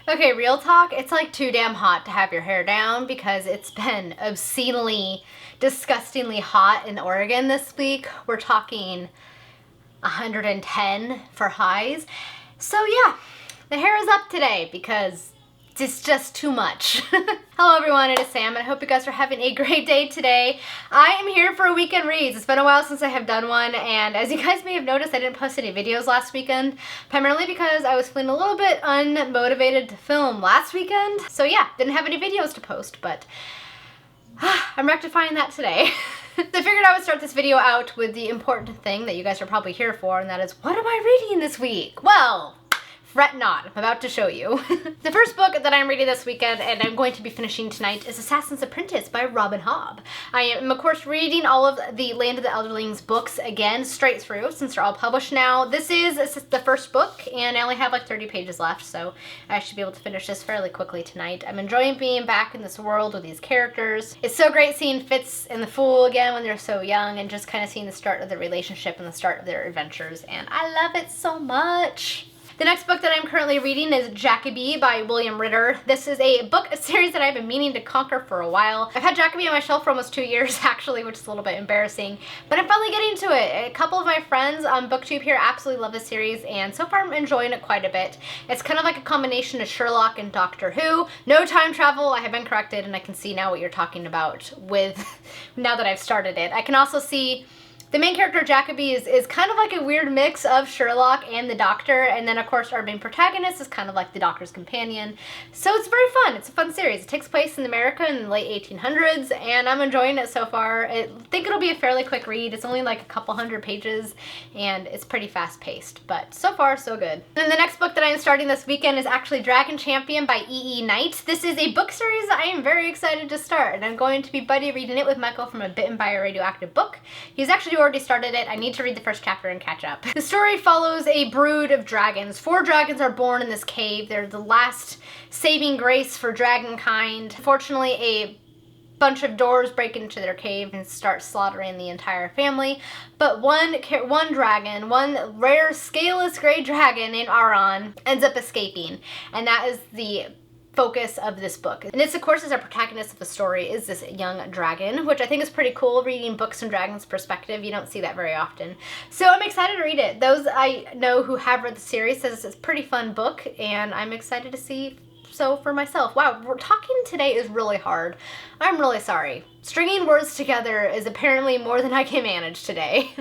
Okay, real talk, it's like too damn hot to have your hair down because it's been obscenely, disgustingly hot in Oregon this week. We're talking 110 for highs. So yeah, the hair is up today because it's just too much. Hello everyone, it is Sam, and I hope you guys are having a great day today. I am here for a weekend reads. It's been a while since I have done one, and as you guys may have noticed, I didn't post any videos last weekend, primarily because I was feeling a little bit unmotivated to film last weekend. So yeah, didn't have any videos to post, but I'm rectifying that today. So I figured I would start this video out with the important thing that you guys are probably here for, and that is, what am I reading this week? Well, fret not, I'm about to show you. The first book that I'm reading this weekend and I'm going to be finishing tonight is Assassin's Apprentice by Robin Hobb. I am, of course, reading all of the Land of the Elderlings books again, straight through, since they're all published now. This is the first book, and I only have like 30 pages left, so I should be able to finish this fairly quickly tonight. I'm enjoying being back in this world with these characters. It's so great seeing Fitz and the Fool again when they're so young, and just kind of seeing the start of the relationship and the start of their adventures, and I love it so much. The next book that I'm currently reading is Jacoby by William Ritter. This is a series that I've been meaning to conquer for a while. I've had Jacoby on my shelf for almost 2 years actually, which is a little bit embarrassing, but I'm finally getting to it. A couple of my friends on BookTube here absolutely love this series, and so far I'm enjoying it quite a bit. It's kind of like a combination of Sherlock and Doctor Who. No time travel, I have been corrected, and I can see now what you're talking about with, now that I've started it. I can also see the main character, Jacoby, is kind of like a weird mix of Sherlock and the Doctor, and then of course our main protagonist is kind of like the Doctor's companion. So it's very fun. It's a fun series. It takes place in America in the late 1800s, and I'm enjoying it so far. I think it'll be a fairly quick read. It's only like a couple hundred pages, and it's pretty fast-paced, but so far so good. And the next book that I'm starting this weekend is actually Dragon Champion by E.E. Knight. This is a book series that I am very excited to start, and I'm going to be buddy reading it with Michael from A Bitten by a Radioactive Book. He's actually already started it. I need to read the first chapter and catch up. The story follows a brood of dragons. 4 dragons are born in this cave. They're the last saving grace for dragonkind. Fortunately, a bunch of doors break into their cave and start slaughtering the entire family. But one dragon, one rare scaleless gray dragon named Aron, ends up escaping. And that is the focus of this book. And this, of course, is our protagonist of the story, is this young dragon, which I think is pretty cool, reading books from dragons' perspective. You don't see that very often. So I'm excited to read it. Those I know who have read the series says it's a pretty fun book, and I'm excited to see so for myself. Wow, talking today is really hard. I'm really sorry. Stringing words together is apparently more than I can manage today.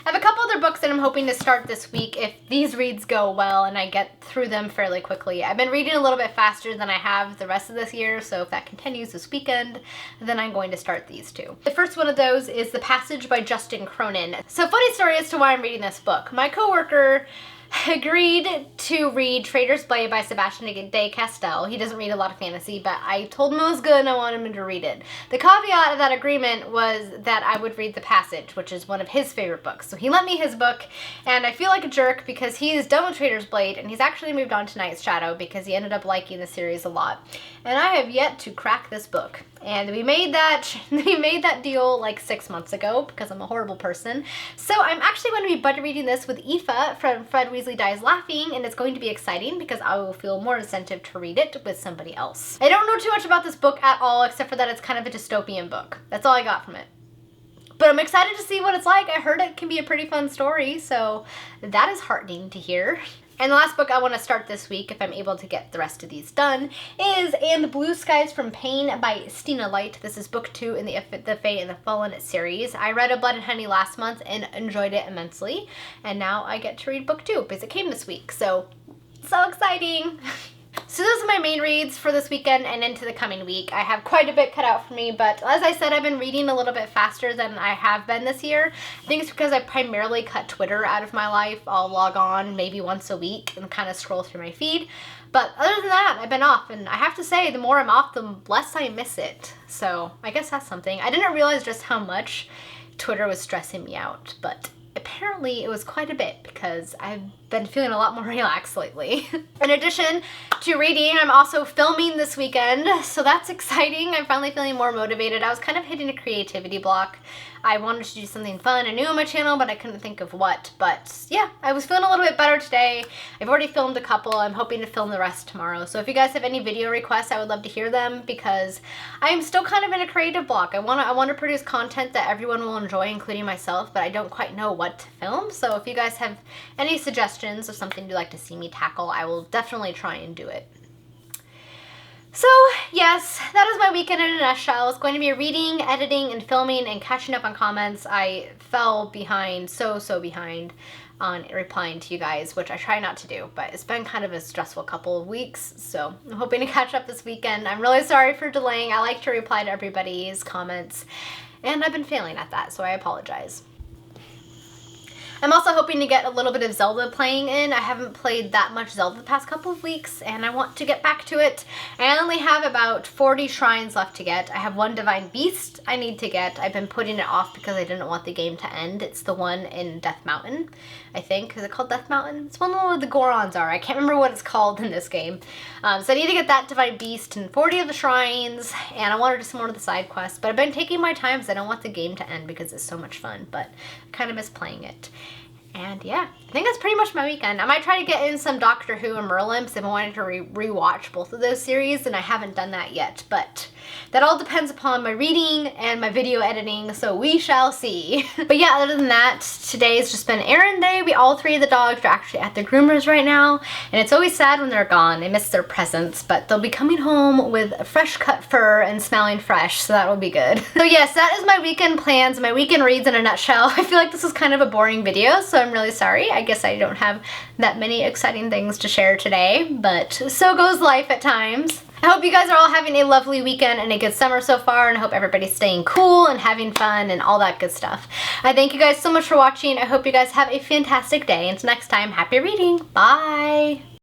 I have a couple other books that I'm hoping to start this week if these reads go well and I get through them fairly quickly. I've been reading a little bit faster than I have the rest of this year, so if that continues this weekend, then I'm going to start these two. The first one of those is The Passage by Justin Cronin. So funny story as to why I'm reading this book. My coworker agreed to read Traitor's Blade by Sebastian de Castell. He doesn't read a lot of fantasy, but I told him it was good and I wanted him to read it. The caveat of that agreement was that I would read The Passage, which is one of his favorite books. So he lent me his book, and I feel like a jerk because he is done with Traitor's Blade, and he's actually moved on to Night's Shadow because he ended up liking the series a lot. And I have yet to crack this book. And we made that deal like 6 months ago because I'm a horrible person. So I'm actually going to be buddy reading this with Aoife from Fred Weasley Dies Laughing, and it's going to be exciting because I will feel more incentive to read it with somebody else. I don't know too much about this book at all, except for that it's kind of a dystopian book. That's all I got from it. But I'm excited to see what it's like. I heard it can be a pretty fun story, so that is heartening to hear. And the last book I want to start this week, if I'm able to get the rest of these done, is And the Blue Skies from Pain by Stina Light. This is book 2 in the Fae and the Fallen series. I read A Blood and Honey last month and enjoyed it immensely. And now I get to read book 2 because it came this week. So exciting! So those are my main reads for this weekend and into the coming week. I have quite a bit cut out for me, but as I said, I've been reading a little bit faster than I have been this year. I think it's because I primarily cut Twitter out of my life. I'll log on maybe once a week and kind of scroll through my feed. But other than that, I've been off, and I have to say, the more I'm off, the less I miss it. So I guess that's something. I didn't realize just how much Twitter was stressing me out, but apparently it was quite a bit because I've been feeling a lot more relaxed lately. In addition to reading, I'm also filming this weekend, so that's exciting. I'm finally feeling more motivated. I was kind of hitting a creativity block. I wanted to do something fun and new on my channel, but I couldn't think of what. But yeah, I was feeling a little bit better today. I've already filmed a couple. I'm hoping to film the rest tomorrow. So if you guys have any video requests, I would love to hear them because I'm still kind of in a creative block. I want to produce content that everyone will enjoy, including myself, but I don't quite know what to film. So if you guys have any suggestions of something you'd like to see me tackle, I will definitely try and do it. So yes, that is my weekend in a nutshell. It's going to be reading, editing, and filming, and catching up on comments. I fell behind, so behind on replying to you guys, which I try not to do, but it's been kind of a stressful couple of weeks, so I'm hoping to catch up this weekend. I'm really sorry for delaying. I like to reply to everybody's comments, and I've been failing at that, so I apologize. I'm also hoping to get a little bit of Zelda playing in. I haven't played that much Zelda the past couple of weeks, and I want to get back to it. I only have about 40 shrines left to get. I have one Divine Beast I need to get. I've been putting it off because I didn't want the game to end. It's the one in Death Mountain, I think. Is it called Death Mountain? It's one where the Gorons are. I can't remember what it's called in this game. So I need to get that Divine Beast and 40 of the shrines, and I want to do some more of the side quests. But I've been taking my time because I don't want the game to end because it's so much fun, but I kind of miss playing it. And yeah, I think that's pretty much my weekend. I might try to get in some Doctor Who and Merlin because I've been wanting to rewatch both of those series, and I haven't done that yet. But that all depends upon my reading and my video editing, so we shall see. But yeah, other than that, today's just been errand day. All three of the dogs are actually at their groomers right now, and it's always sad when they're gone. I miss their presence, but they'll be coming home with fresh cut fur and smelling fresh, so that will be good. So yes, that is my weekend plans, my weekend reads in a nutshell. I feel like this was kind of a boring video, so I'm really sorry. I guess I don't have that many exciting things to share today, but so goes life at times. I hope you guys are all having a lovely weekend and a good summer so far, and I hope everybody's staying cool and having fun and all that good stuff. I thank you guys so much for watching. I hope you guys have a fantastic day. Until next time, happy reading. Bye!